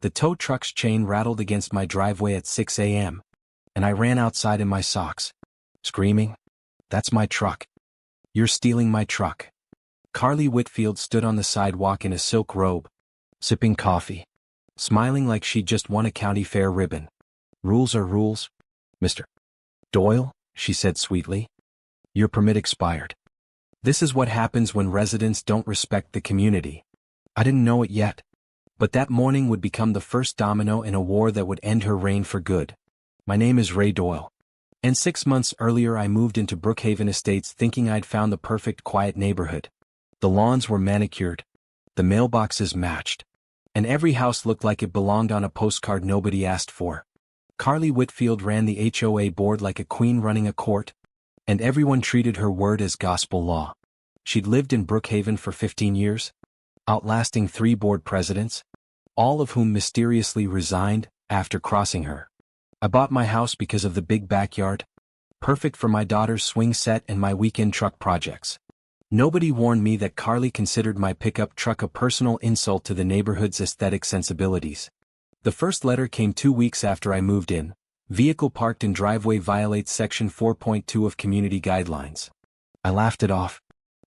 The tow truck's chain rattled against my driveway at 6 a.m., and I ran outside in my socks, screaming, "That's my truck. You're stealing my truck." Carly Whitfield stood on the sidewalk in a silk robe, sipping coffee, smiling like she'd just won a county fair ribbon. "Rules are rules, Mr. Doyle," she said sweetly. "Your permit expired. This is what happens when residents don't respect the community." I didn't know it yet, but that morning would become the first domino in a war that would end her reign for good. My name is Ray Doyle, and 6 months earlier I moved into Brookhaven Estates thinking I'd found the perfect quiet neighborhood. The lawns were manicured, the mailboxes matched, and every house looked like it belonged on a postcard nobody asked for. Carly Whitfield ran the HOA board like a queen running a court, and everyone treated her word as gospel law. She'd lived in Brookhaven for 15 years, outlasting 3 board presidents, all of whom mysteriously resigned after crossing her. I bought my house because of the big backyard, perfect for my daughter's swing set and my weekend truck projects. Nobody warned me that Carly considered my pickup truck a personal insult to the neighborhood's aesthetic sensibilities. The first letter came 2 weeks after I moved in. "Vehicle parked in driveway violates Section 4.2 of Community Guidelines." I laughed it off,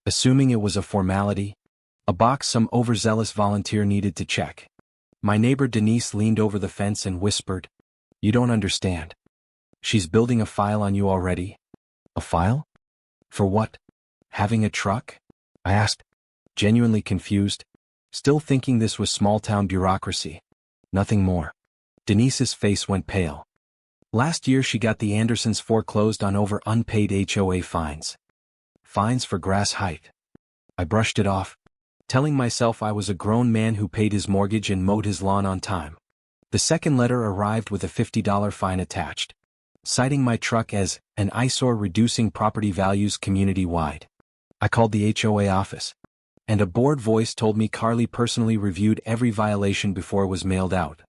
assuming it was a formality, a box some overzealous volunteer needed to check. My neighbor Denise leaned over the fence and whispered, "You don't understand. She's building a file on you already." "A file? For what? Having a truck?" I asked, genuinely confused, still thinking this was small-town bureaucracy. Nothing more. Denise's face went pale. Last year she got the Andersons foreclosed on over unpaid HOA fines. Fines for grass height. I brushed it off, telling myself I was a grown man who paid his mortgage and mowed his lawn on time. The second letter arrived with a $50 fine attached, citing my truck as an eyesore reducing property values community-wide. I called the HOA office, and a bored voice told me Carly personally reviewed every violation before it was mailed out.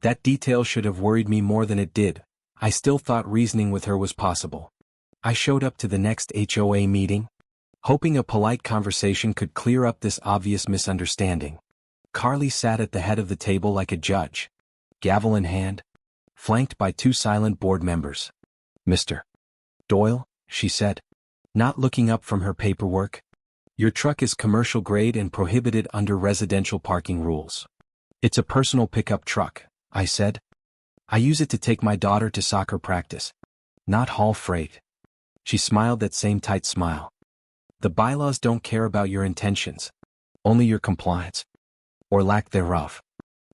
That detail should have worried me more than it did. I still thought reasoning with her was possible. I showed up to the next HOA meeting, hoping a polite conversation could clear up this obvious misunderstanding. Carly sat at the head of the table like a judge, gavel in hand, flanked by 2 silent board members. "Mr. Doyle," she said, not looking up from her paperwork, "your truck is commercial grade and prohibited under residential parking rules." "It's a personal pickup truck," I said. "I use it to take my daughter to soccer practice, not haul freight." She smiled that same tight smile. "The bylaws don't care about your intentions, only your compliance, or lack thereof."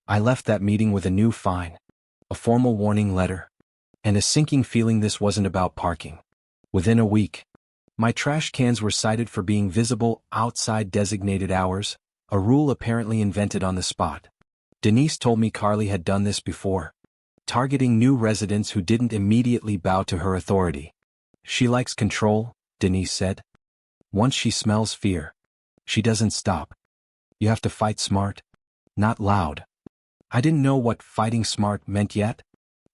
I left that meeting with a new fine, a formal warning letter, and a sinking feeling this wasn't about parking. Within a week, my trash cans were cited for being visible outside designated hours, a rule apparently invented on the spot. Denise told me Carly had done this before, targeting new residents who didn't immediately bow to her authority. "She likes control," Denise said. "Once she smells fear, she doesn't stop. You have to fight smart, not loud." I didn't know what fighting smart meant yet,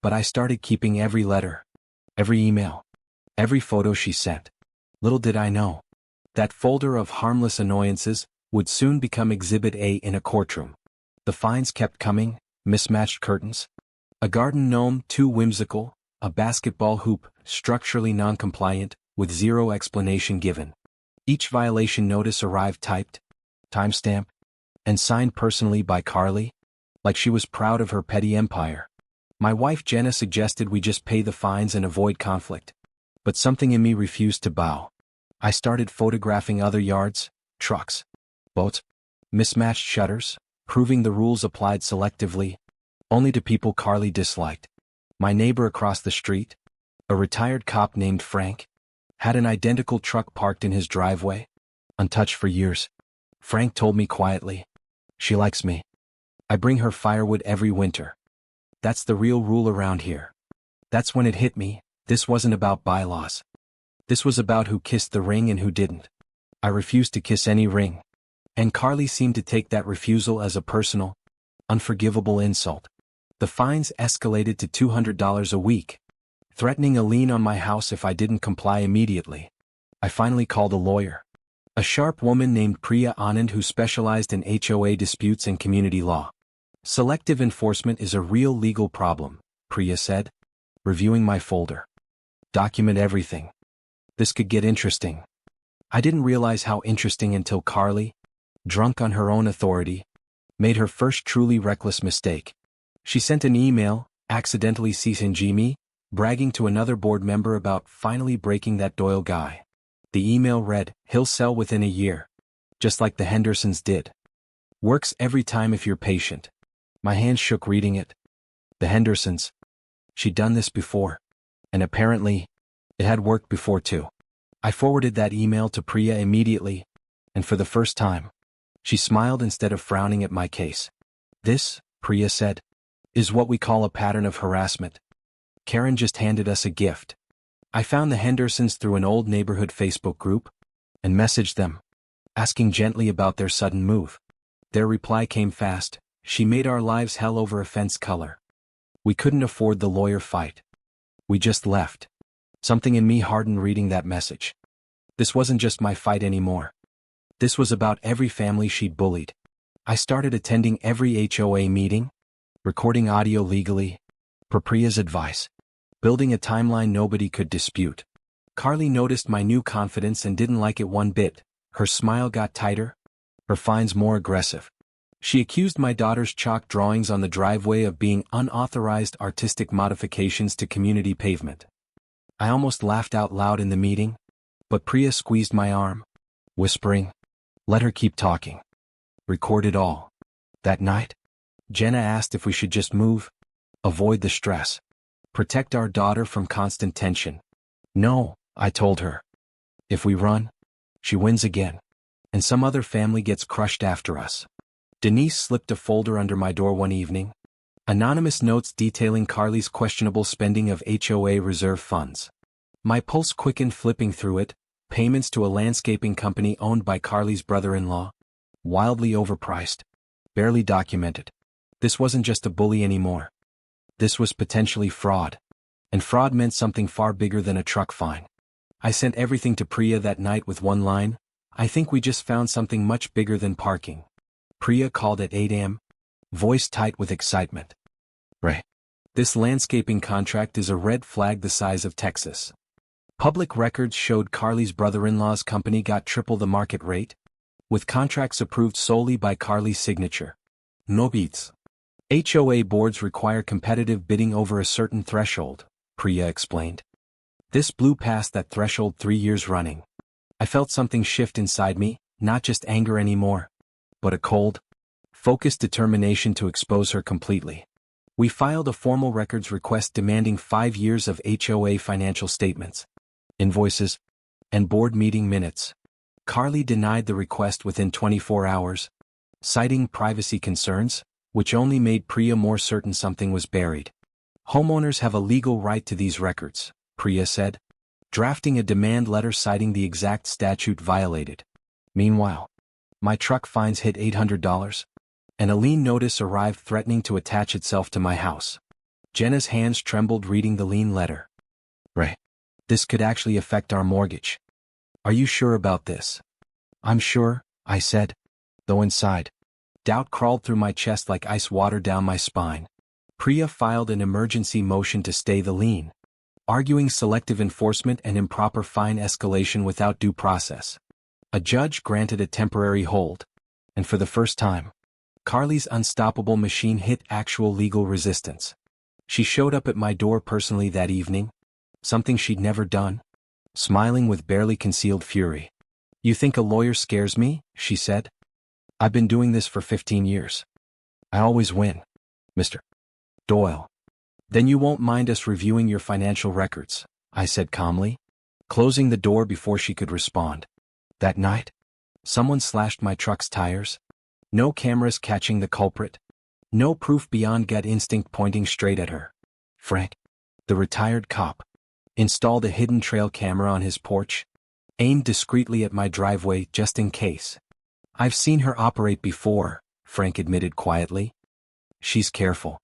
but I started keeping every letter, every email, every photo she sent. Little did I know, that folder of harmless annoyances would soon become Exhibit A in a courtroom. The fines kept coming: mismatched curtains, a garden gnome too whimsical, a basketball hoop structurally non-compliant, with zero explanation given. Each violation notice arrived typed, timestamp, and signed personally by Carly, like she was proud of her petty empire. My wife Jenna suggested we just pay the fines and avoid conflict, but something in me refused to bow. I started photographing other yards, trucks, boats, mismatched shutters, proving the rules applied selectively, only to people Carly disliked. My neighbor across the street, a retired cop named Frank, had an identical truck parked in his driveway, untouched for years. Frank told me quietly, "She likes me. I bring her firewood every winter. That's the real rule around here." That's when it hit me, this wasn't about bylaws. This was about who kissed the ring and who didn't. I refused to kiss any ring, and Carly seemed to take that refusal as a personal, unforgivable insult. The fines escalated to $200 a week, threatening a lien on my house if I didn't comply immediately. I finally called a lawyer, a sharp woman named Priya Anand who specialized in HOA disputes and community law. Selective enforcement is a real legal problem, Priya said, reviewing my folder. Document everything. This could get interesting. I didn't realize how interesting until Carly, drunk on her own authority, made her first truly reckless mistake. She sent an email, accidentally CC'ing me, bragging to another board member about finally breaking that Doyle guy. The email read, "He'll sell within a year. Just like the Hendersons did. Works every time if you're patient." My hands shook reading it. The Hendersons. She'd done this before. And apparently, it had worked before too. I forwarded that email to Priya immediately, and for the first time, she smiled instead of frowning at my case. "This," Priya said, "is what we call a pattern of harassment. Karen just handed us a gift. I found the Hendersons through an old neighborhood Facebook group and messaged them, asking gently about their sudden move. Their reply came fast. She made our lives hell over a fence color. We couldn't afford the lawyer fight. We just left." Something in me hardened reading that message. This wasn't just my fight anymore. This was about every family she'd bullied. I started attending every HOA meeting, recording audio legally, per Priya's advice, building a timeline nobody could dispute. Carly noticed my new confidence and didn't like it one bit. Her smile got tighter, her fines more aggressive. She accused my daughter's chalk drawings on the driveway of being unauthorized artistic modifications to community pavement. I almost laughed out loud in the meeting, but Priya squeezed my arm, whispering, "Let her keep talking. Record it all." That night, Jenna asked if we should just move, avoid the stress, protect our daughter from constant tension. "No," I told her. "If we run, she wins again, and some other family gets crushed after us." Denise slipped a folder under my door one evening. Anonymous notes detailing Carly's questionable spending of HOA reserve funds. My pulse quickened flipping through it. Payments to a landscaping company owned by Carly's brother-in-law. Wildly overpriced. Barely documented. This wasn't just a bully anymore. This was potentially fraud. And fraud meant something far bigger than a truck fine. I sent everything to Priya that night with one line, "I think we just found something much bigger than parking." Priya called at 8 a.m., voice tight with excitement. "Right. This landscaping contract is a red flag the size of Texas." Public records showed Carly's brother-in-law's company got triple the market rate, with contracts approved solely by Carly's signature. No beats. HOA boards require competitive bidding over a certain threshold, Priya explained. This blew past that threshold 3 years running. I felt something shift inside me, not just anger anymore, but a cold, focused determination to expose her completely. We filed a formal records request demanding 5 years of HOA financial statements, invoices, and board meeting minutes. Carly denied the request within 24 hours, citing privacy concerns, which only made Priya more certain something was buried. "Homeowners have a legal right to these records," Priya said, drafting a demand letter citing the exact statute violated. Meanwhile, my truck fines hit $800, and a lien notice arrived threatening to attach itself to my house. Jenna's hands trembled reading the lien letter. "Right. This could actually affect our mortgage. Are you sure about this?" "I'm sure," I said, though inside, doubt crawled through my chest like ice water down my spine. Priya filed an emergency motion to stay the lien, arguing selective enforcement and improper fine escalation without due process. A judge granted a temporary hold, and for the first time, Carly's unstoppable machine hit actual legal resistance. She showed up at my door personally that evening, something she'd never done, smiling with barely concealed fury. "You think a lawyer scares me?" she said. "I've been doing this for 15 years. I always win, Mr. Doyle." "Then you won't mind us reviewing your financial records," I said calmly, closing the door before she could respond. That night, someone slashed my truck's tires. No cameras catching the culprit. No proof beyond gut instinct pointing straight at her. Frank, the retired cop, installed a hidden trail camera on his porch, aimed discreetly at my driveway just in case. "I've seen her operate before," Frank admitted quietly. "She's careful.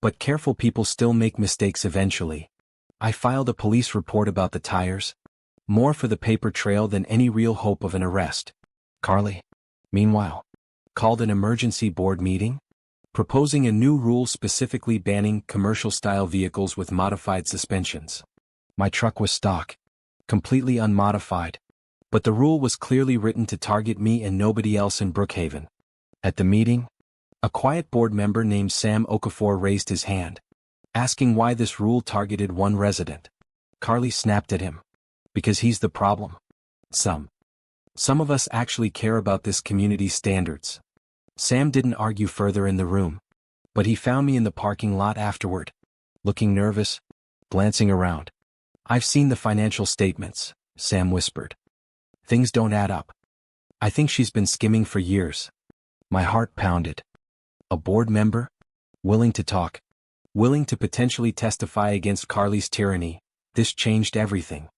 But careful people still make mistakes eventually." I filed a police report about the tires, more for the paper trail than any real hope of an arrest. Carly, meanwhile, called an emergency board meeting, proposing a new rule specifically banning commercial-style vehicles with modified suspensions. My truck was stock, completely unmodified, but the rule was clearly written to target me and nobody else in Brookhaven. At the meeting, a quiet board member named Sam Okafor raised his hand, asking why this rule targeted one resident. Carly snapped at him. Because he's the problem. Some of us actually care about this community's standards. Sam didn't argue further in the room, but he found me in the parking lot afterward, looking nervous, glancing around. I've seen the financial statements, Sam whispered. Things don't add up. I think she's been skimming for years. My heart pounded. A board member? Willing to talk. Willing to potentially testify against Carly's tyranny. This changed everything.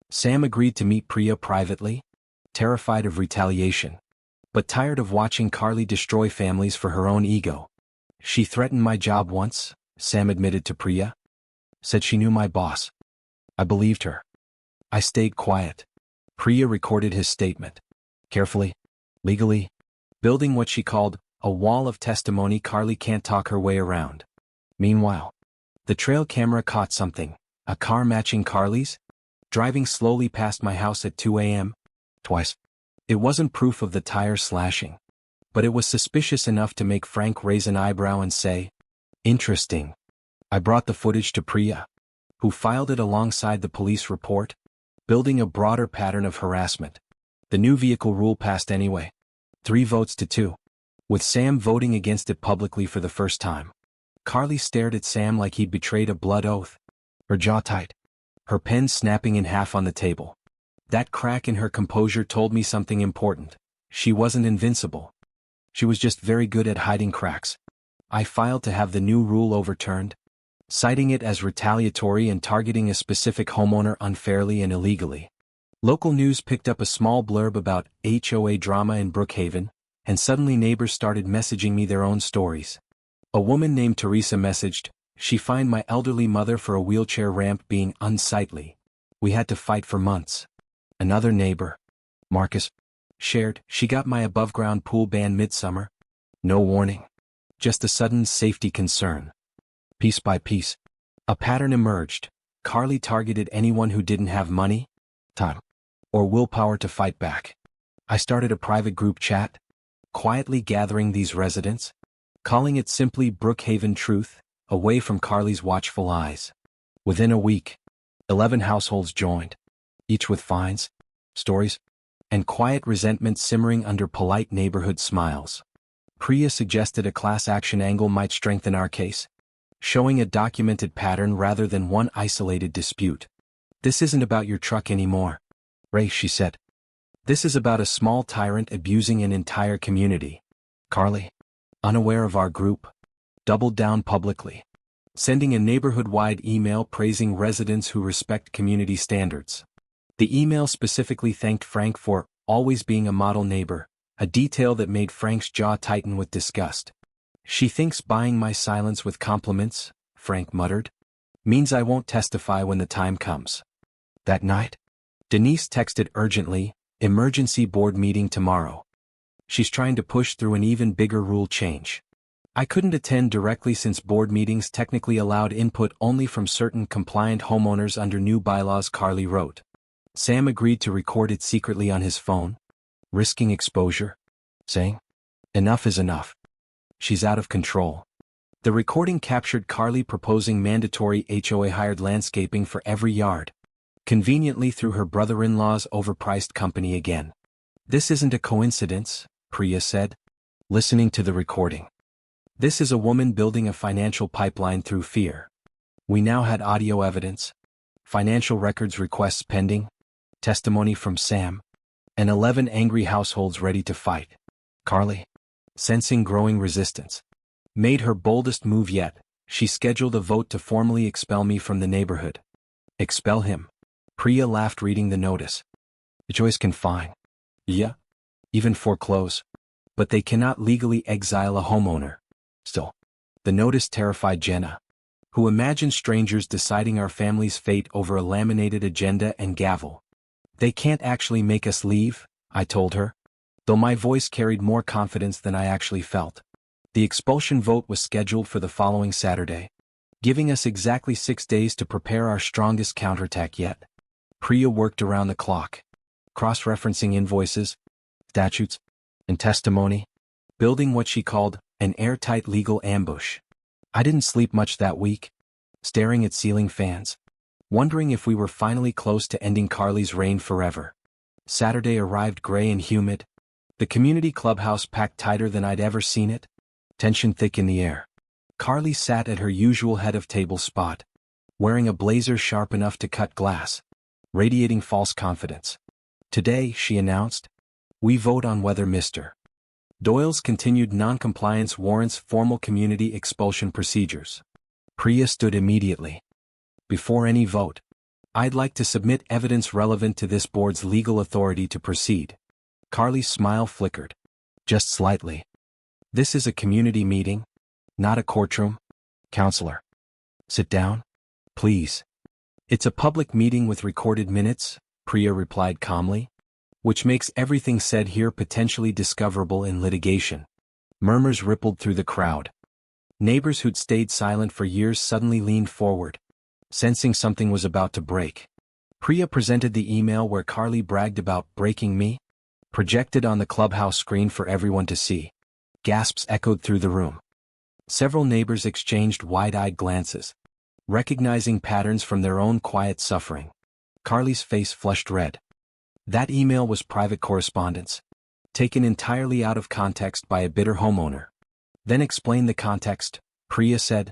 Sam agreed to meet Priya privately, terrified of retaliation, but tired of watching Carly destroy families for her own ego. She threatened my job once, Sam admitted to Priya. Said she knew my boss. I believed her. I stayed quiet. Priya recorded his statement. Carefully, legally, building what she called a wall of testimony Carly can't talk her way around. Meanwhile, the trail camera caught something, a car matching Carly's, driving slowly past my house at 2 a.m. twice. It wasn't proof of the tire slashing, but it was suspicious enough to make Frank raise an eyebrow and say, "Interesting." I brought the footage to Priya, who filed it alongside the police report, building a broader pattern of harassment. The new vehicle rule passed anyway. 3 votes to 2. With Sam voting against it publicly for the first time. Carly stared at Sam like he'd betrayed a blood oath. Her jaw tight. Her pen snapping in half on the table. That crack in her composure told me something important. She wasn't invincible. She was just very good at hiding cracks. I filed to have the new rule overturned, citing it as retaliatory and targeting a specific homeowner unfairly and illegally. Local news picked up a small blurb about HOA drama in Brookhaven, and suddenly neighbors started messaging me their own stories. A woman named Teresa messaged, she fined my elderly mother for a wheelchair ramp being unsightly. We had to fight for months. Another neighbor, Marcus, shared, she got my above-ground pool banned midsummer. No warning. Just a sudden safety concern. Piece by piece, a pattern emerged. Carly targeted anyone who didn't have money, time, or willpower to fight back. I started a private group chat, quietly gathering these residents, calling it simply Brookhaven Truth, away from Carly's watchful eyes. Within a week, 11 households joined, each with fines, stories, and quiet resentment simmering under polite neighborhood smiles. Priya suggested a class action angle might strengthen our case, showing a documented pattern rather than one isolated dispute. This isn't about your truck anymore, Ray, she said. This is about a small tyrant abusing an entire community. Carly, unaware of our group, doubled down publicly, sending a neighborhood-wide email praising residents who respect community standards. The email specifically thanked Frank for always being a model neighbor, a detail that made Frank's jaw tighten with disgust. She thinks buying my silence with compliments, Frank muttered, means I won't testify when the time comes. That night, Denise texted urgently, emergency board meeting tomorrow. She's trying to push through an even bigger rule change. I couldn't attend directly since board meetings technically allowed input only from certain compliant homeowners under new bylaws, Carly wrote. Sam agreed to record it secretly on his phone, risking exposure, saying, "Enough is enough. She's out of control." The recording captured Carly proposing mandatory HOA-hired landscaping for every yard, conveniently through her brother-in-law's overpriced company again. This isn't a coincidence, Priya said, listening to the recording. This is a woman building a financial pipeline through fear. We now had audio evidence, financial records requests pending, testimony from Sam, and 11 angry households ready to fight. Carly, sensing growing resistance, made her boldest move yet. She scheduled a vote to formally expel me from the neighborhood. Expel him. Priya laughed reading the notice. The choice can fine. Yeah. Even foreclose. But they cannot legally exile a homeowner. Still, the notice terrified Jenna, who imagined strangers deciding our family's fate over a laminated agenda and gavel. They can't actually make us leave, I told her, though my voice carried more confidence than I actually felt. The expulsion vote was scheduled for the following Saturday, giving us exactly 6 days to prepare our strongest counterattack yet. Priya worked around the clock, cross-referencing invoices, statutes, and testimony, building what she called an airtight legal ambush. I didn't sleep much that week, staring at ceiling fans, wondering if we were finally close to ending Carly's reign forever. Saturday arrived gray and humid, the community clubhouse packed tighter than I'd ever seen it, tension thick in the air. Carly sat at her usual head-of-table spot, wearing a blazer sharp enough to cut glass, radiating false confidence. Today, she announced, we vote on whether Mr. Doyle's continued non-compliance warrants formal community expulsion procedures. Priya stood immediately. Before any vote, I'd like to submit evidence relevant to this board's legal authority to proceed. Carly's smile flickered. Just slightly. This is a community meeting, not a courtroom. Counselor. Sit down, please. It's a public meeting with recorded minutes, Priya replied calmly, which makes everything said here potentially discoverable in litigation. Murmurs rippled through the crowd. Neighbors who'd stayed silent for years suddenly leaned forward, sensing something was about to break. Priya presented the email where Carly bragged about breaking me, projected on the clubhouse screen for everyone to see. Gasps echoed through the room. Several neighbors exchanged wide-eyed glances, recognizing patterns from their own quiet suffering. Carly's face flushed red. That email was private correspondence, taken entirely out of context by a bitter homeowner. Then explain the context, Priya said,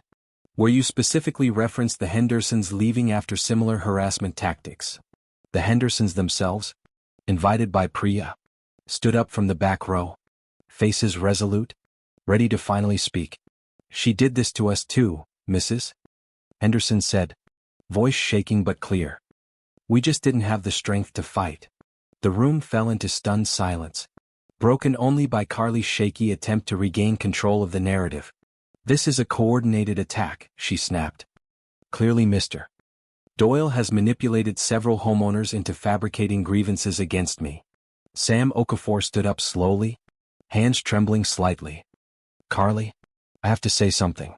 where you specifically referenced the Hendersons leaving after similar harassment tactics. The Hendersons themselves, invited by Priya, stood up from the back row, faces resolute, ready to finally speak. She did this to us too, Mrs. Henderson said, voice shaking but clear. We just didn't have the strength to fight. The room fell into stunned silence, broken only by Carly's shaky attempt to regain control of the narrative. This is a coordinated attack, she snapped. Clearly Mr. Doyle has manipulated several homeowners into fabricating grievances against me. Sam Okafor stood up slowly, hands trembling slightly. Carly, I have to say something.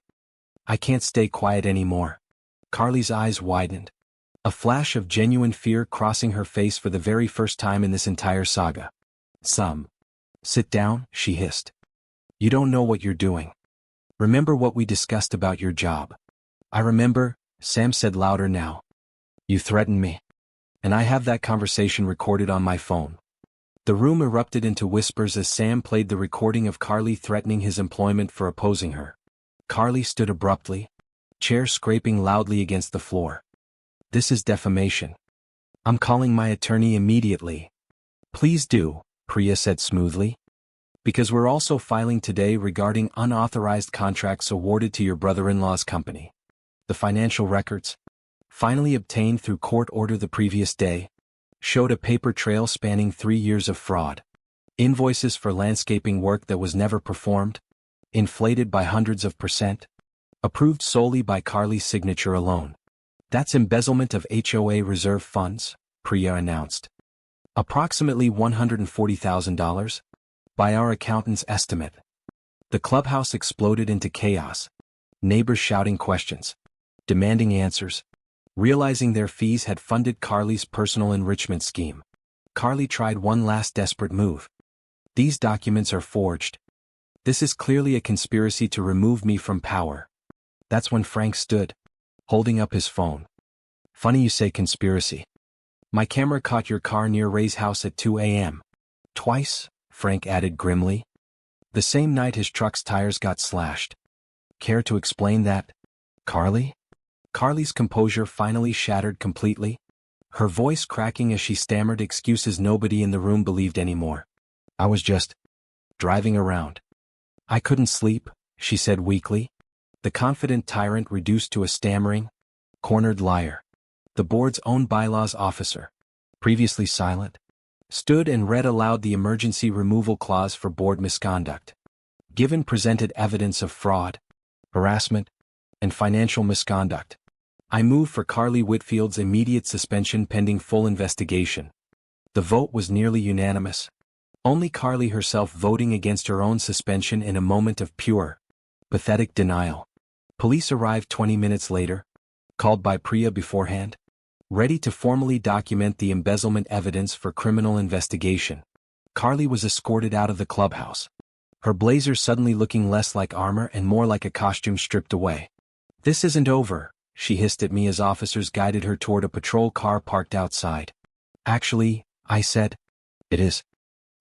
I can't stay quiet anymore. Carly's eyes widened, a flash of genuine fear crossing her face for the very first time in this entire saga. Sit down, she hissed. You don't know what you're doing. Remember what we discussed about your job. I remember, Sam said louder now. You threatened me. And I have that conversation recorded on my phone. The room erupted into whispers as Sam played the recording of Carly threatening his employment for opposing her. Carly stood abruptly, chair scraping loudly against the floor. This is defamation. I'm calling my attorney immediately. Please do, Priya said smoothly. Because we're also filing today regarding unauthorized contracts awarded to your brother-in-law's company. The financial records, finally obtained through court order the previous day, showed a paper trail spanning 3 years of fraud. Invoices for landscaping work that was never performed, inflated by hundreds of %, approved solely by Carly's signature alone. That's embezzlement of HOA reserve funds, Priya announced. Approximately $140,000, by our accountant's estimate. The clubhouse exploded into chaos, neighbors shouting questions, demanding answers, realizing their fees had funded Carly's personal enrichment scheme. Carly tried one last desperate move. These documents are forged. This is clearly a conspiracy to remove me from power. That's when Frank stood, holding up his phone. Funny you say conspiracy. My camera caught your car near Ray's house at 2 a.m. Twice, Frank added grimly. The same night his truck's tires got slashed. Care to explain that, Carly? Carly's composure finally shattered completely, her voice cracking as she stammered excuses nobody in the room believed anymore. I was just driving around. I couldn't sleep, she said weakly, the confident tyrant reduced to a stammering, cornered liar. The board's own bylaws officer, previously silent, stood and read aloud the emergency removal clause for board misconduct. Given presented evidence of fraud, harassment, and financial misconduct, I move for Carly Whitfield's immediate suspension pending full investigation. The vote was nearly unanimous, only Carly herself voting against her own suspension in a moment of pure, Pathetic denial. Police arrived 20 minutes later, called by Priya beforehand, ready to formally document the embezzlement evidence for criminal investigation. Carly was escorted out of the clubhouse, her blazer suddenly looking less like armor and more like a costume stripped away. "This isn't over," she hissed at me as officers guided her toward a patrol car parked outside. "Actually," I said, "it is.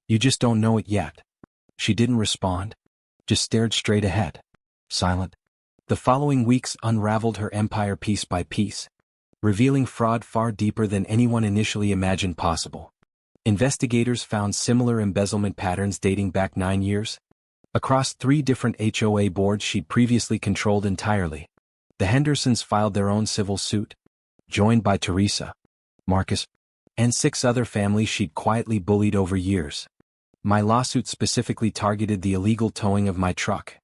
You just don't know it yet." She didn't respond, just stared straight ahead, silent. The following weeks unraveled her empire piece by piece, revealing fraud far deeper than anyone initially imagined possible. Investigators found similar embezzlement patterns dating back 9 years, across 3 different HOA boards she'd previously controlled entirely. The Hendersons filed their own civil suit, joined by Teresa, Marcus, and 6 other families she'd quietly bullied over years. My lawsuit specifically targeted the illegal towing of my truck,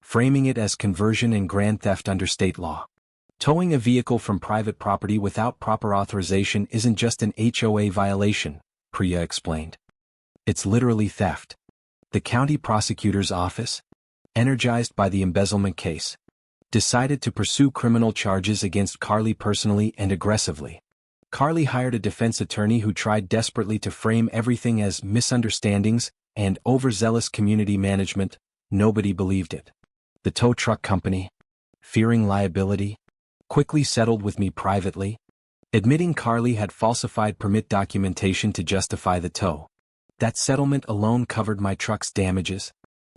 framing it as conversion and grand theft under state law. Towing a vehicle from private property without proper authorization isn't just an HOA violation, Priya explained. It's literally theft. The county prosecutor's office, energized by the embezzlement case, decided to pursue criminal charges against Carly personally and aggressively. Carly hired a defense attorney who tried desperately to frame everything as misunderstandings and overzealous community management. Nobody believed it. The tow truck company, fearing liability, quickly settled with me privately, admitting Carly had falsified permit documentation to justify the tow. That settlement alone covered my truck's damages,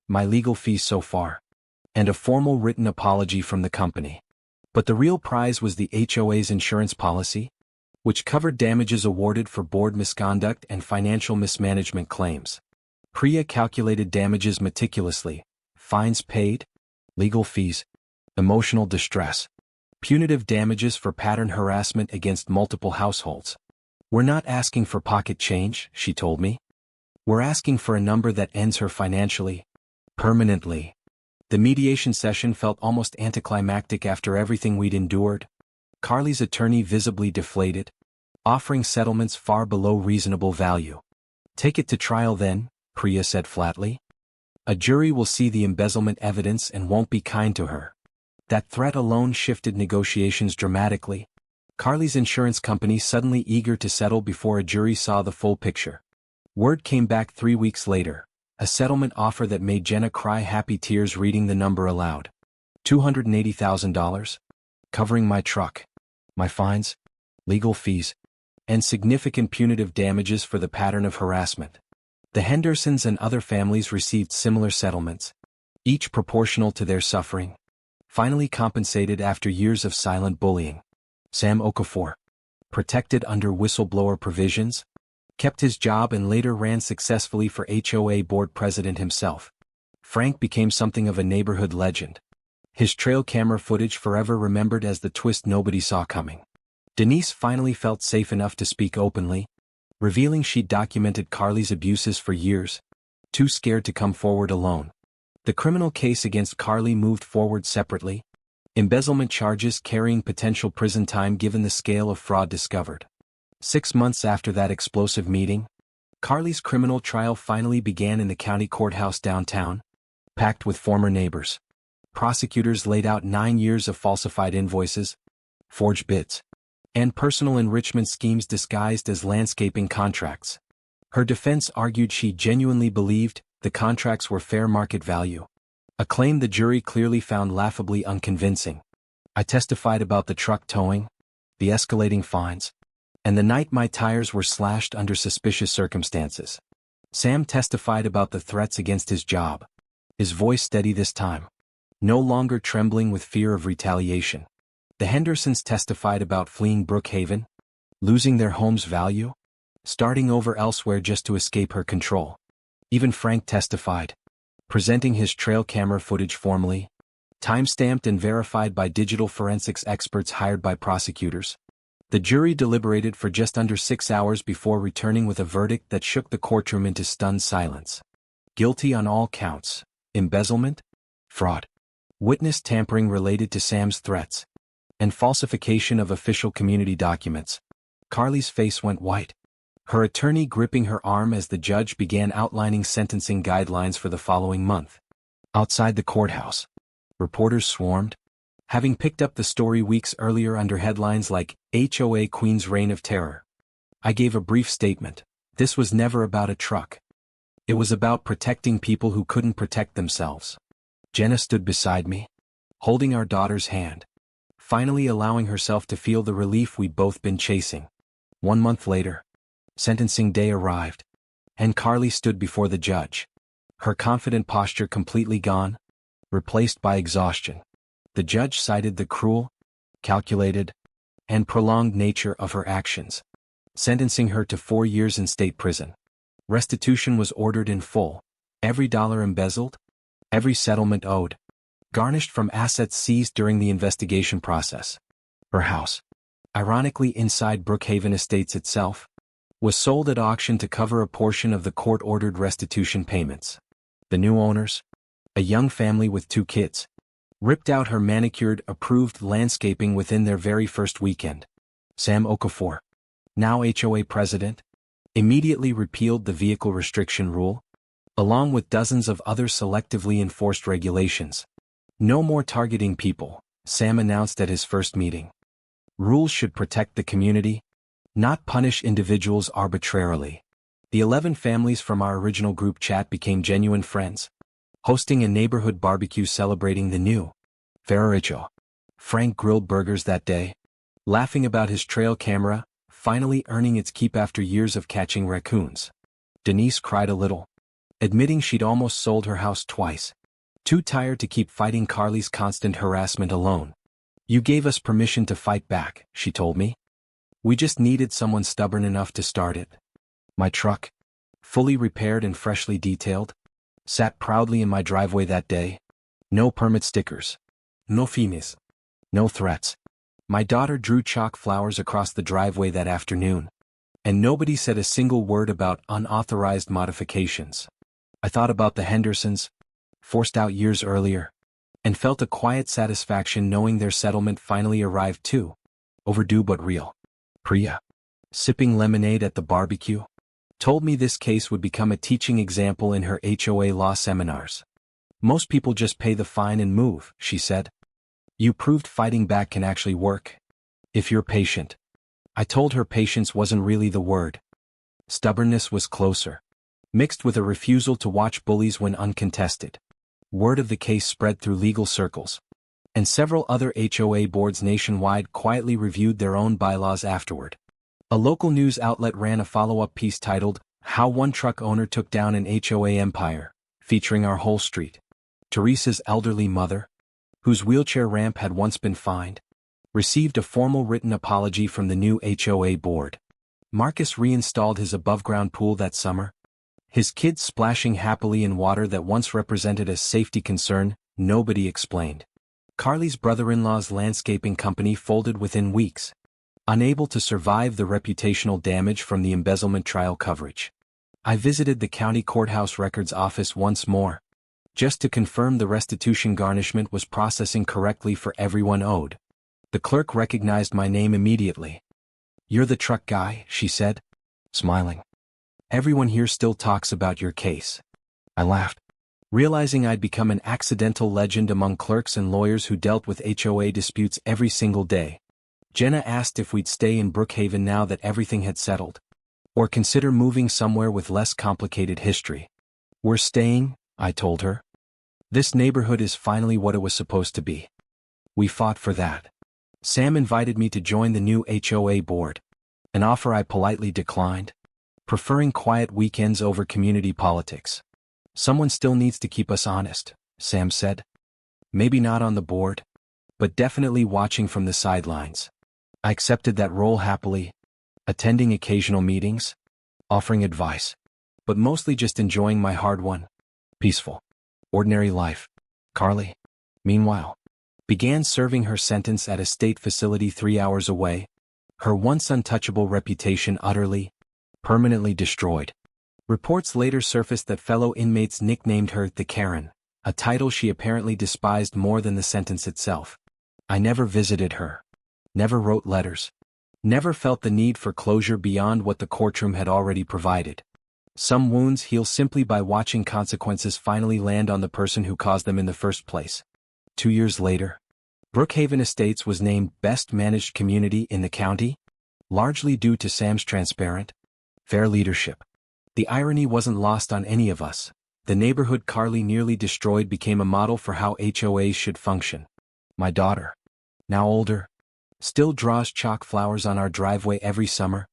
my legal fees so far, and a formal written apology from the company. But the real prize was the HOA's insurance policy, which covered damages awarded for board misconduct and financial mismanagement claims. Priya calculated damages meticulously: fines paid, legal fees, emotional distress, punitive damages for pattern harassment against multiple households. "We're not asking for pocket change," she told me. "We're asking for a number that ends her financially, permanently." The mediation session felt almost anticlimactic after everything we'd endured. Carly's attorney visibly deflated, offering settlements far below reasonable value. "Take it to trial then," Priya said flatly. "A jury will see the embezzlement evidence and won't be kind to her." That threat alone shifted negotiations dramatically. Carly's insurance company suddenly eager to settle before a jury saw the full picture. Word came back 3 weeks later, a settlement offer that made Jenna cry happy tears reading the number aloud. $280,000, covering my truck, my fines, legal fees, and significant punitive damages for the pattern of harassment. The Hendersons and other families received similar settlements, each proportional to their suffering, finally compensated after years of silent bullying. Sam Okafor, protected under whistleblower provisions, kept his job and later ran successfully for HOA board president himself. Frank became something of a neighborhood legend, his trail camera footage forever remembered as the twist nobody saw coming. Denise finally felt safe enough to speak openly, revealing she'd documented Carly's abuses for years, too scared to come forward alone. The criminal case against Carly moved forward separately, embezzlement charges carrying potential prison time given the scale of fraud discovered. 6 months after that explosive meeting, Carly's criminal trial finally began in the county courthouse downtown, packed with former neighbors. Prosecutors laid out 9 years of falsified invoices, forged bids, and personal enrichment schemes disguised as landscaping contracts. Her defense argued she genuinely believed the contracts were fair market value, a claim the jury clearly found laughably unconvincing. I testified about the truck towing, the escalating fines, and the night my tires were slashed under suspicious circumstances. Sam testified about the threats against his job, his voice steady this time, no longer trembling with fear of retaliation. The Hendersons testified about fleeing Brookhaven, losing their home's value, starting over elsewhere just to escape her control. Even Frank testified, presenting his trail camera footage formally, time-stamped and verified by digital forensics experts hired by prosecutors. The jury deliberated for just under 6 hours before returning with a verdict that shook the courtroom into stunned silence. Guilty on all counts: embezzlement, fraud, witness tampering related to Sam's threats, and falsification of official community documents. Carly's face went white, her attorney gripping her arm as the judge began outlining sentencing guidelines for the following month. Outside the courthouse, Reporters swarmed. Having picked up the story weeks earlier under headlines like HOA Queen's Reign of Terror, I gave a brief statement. This was never about a truck. It was about protecting people who couldn't protect themselves. Jenna stood beside me, holding our daughter's hand, finally allowing herself to feel the relief we'd both been chasing. 1 month later, sentencing day arrived, and Carly stood before the judge, her confident posture completely gone, replaced by exhaustion. The judge cited the cruel, calculated, and prolonged nature of her actions, sentencing her to 4 years in state prison. Restitution was ordered in full, every dollar embezzled, every settlement owed, garnished from assets seized during the investigation process. Her house, ironically inside Brookhaven Estates itself, was sold at auction to cover a portion of the court-ordered restitution payments. The new owners, a young family with 2 kids, ripped out her manicured, approved landscaping within their very first weekend. Sam Okafor, now HOA president, immediately repealed the vehicle restriction rule, along with dozens of other selectively enforced regulations. No more targeting people, Sam announced at his first meeting. Rules should protect the community, not punish individuals arbitrarily. The 11 families from our original group chat became genuine friends, hosting a neighborhood barbecue celebrating the new Ferraricho Frank grilled burgers that day, laughing about his trail camera finally earning its keep after years of catching raccoons. Denise cried a little, admitting she'd almost sold her house twice, too tired to keep fighting Carly's constant harassment alone. "You gave us permission to fight back," she told me. "We just needed someone stubborn enough to start it." My truck, fully repaired and freshly detailed, sat proudly in my driveway that day. No permit stickers. No fees. No threats. My daughter drew chalk flowers across the driveway that afternoon, and nobody said a single word about unauthorized modifications. I thought about the Hendersons, forced out years earlier, and felt a quiet satisfaction knowing their settlement finally arrived too. Overdue but real. Priya, sipping lemonade at the barbecue, told me this case would become a teaching example in her HOA law seminars. "Most people just pay the fine and move," she said. "You proved fighting back can actually work, if you're patient." I told her patience wasn't really the word. Stubbornness was closer, mixed with a refusal to watch bullies when uncontested. Word of the case spread through legal circles, and several other HOA boards nationwide quietly reviewed their own bylaws afterward. A local news outlet ran a follow-up piece titled, "How One Truck Owner Took Down an HOA Empire," featuring our whole street. Teresa's elderly mother, whose wheelchair ramp had once been fined, received a formal written apology from the new HOA board. Marcus reinstalled his above-ground pool that summer, his kids splashing happily in water that once represented a safety concern nobody explained. Carly's brother-in-law's landscaping company folded within weeks, unable to survive the reputational damage from the embezzlement trial coverage. I visited the county courthouse records office once more, just to confirm the restitution garnishment was processing correctly for everyone owed. The clerk recognized my name immediately. "You're the truck guy," she said, smiling. "Everyone here still talks about your case." I laughed, realizing I'd become an accidental legend among clerks and lawyers who dealt with HOA disputes every single day. Jenna asked if we'd stay in Brookhaven now that everything had settled, or consider moving somewhere with less complicated history. "We're staying," I told her. "This neighborhood is finally what it was supposed to be." We fought for that. Sam invited me to join the new HOA board, an offer I politely declined, preferring quiet weekends over community politics. "Someone still needs to keep us honest," Sam said. "Maybe not on the board, but definitely watching from the sidelines." I accepted that role happily, attending occasional meetings, offering advice, but mostly just enjoying my hard-won, peaceful, ordinary life. Carly, meanwhile, began serving her sentence at a state facility 3 hours away, her once untouchable reputation utterly, permanently destroyed. Reports later surfaced that fellow inmates nicknamed her the Karen, a title she apparently despised more than the sentence itself. I never visited her, never wrote letters, never felt the need for closure beyond what the courtroom had already provided. Some wounds heal simply by watching consequences finally land on the person who caused them in the first place. 2 years later, Brookhaven Estates was named Best Managed Community in the county, largely due to Sam's transparent, fair leadership. The irony wasn't lost on any of us. The neighborhood Carly nearly destroyed became a model for how HOAs should function. My daughter, now older, still draws chalk flowers on our driveway every summer,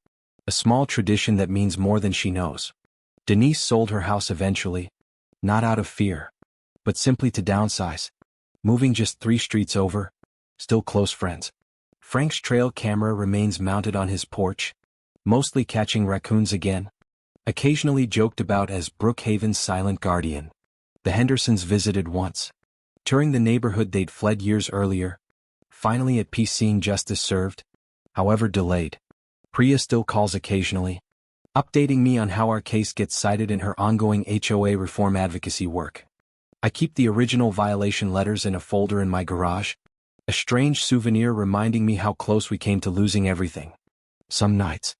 a small tradition that means more than she knows. Denise sold her house eventually, not out of fear, but simply to downsize, moving just 3 streets over, still close friends. Frank's trail camera remains mounted on his porch, mostly catching raccoons again, occasionally joked about as Brookhaven's silent guardian. The Hendersons visited once, touring the neighborhood they'd fled years earlier, finally at peace seeing justice served, however delayed. Priya still calls occasionally, updating me on how our case gets cited in her ongoing HOA reform advocacy work. I keep the original violation letters in a folder in my garage, a strange souvenir reminding me how close we came to losing everything. Some nights,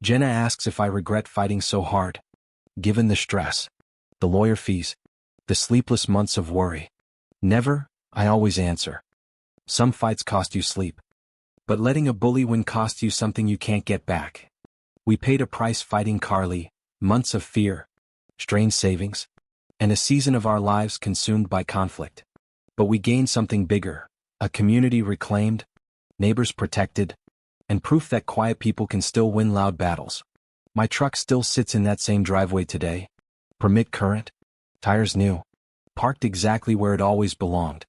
Jenna asks if I regret fighting so hard, given the stress, the lawyer fees, the sleepless months of worry. Never, I always answer. Some fights cost you sleep. But letting a bully win costs you something you can't get back. We paid a price fighting Carly, months of fear, strained savings, and a season of our lives consumed by conflict. But we gained something bigger, a community reclaimed, neighbors protected, and proof that quiet people can still win loud battles. My truck still sits in that same driveway today, permit current, tires new, parked exactly where it always belonged.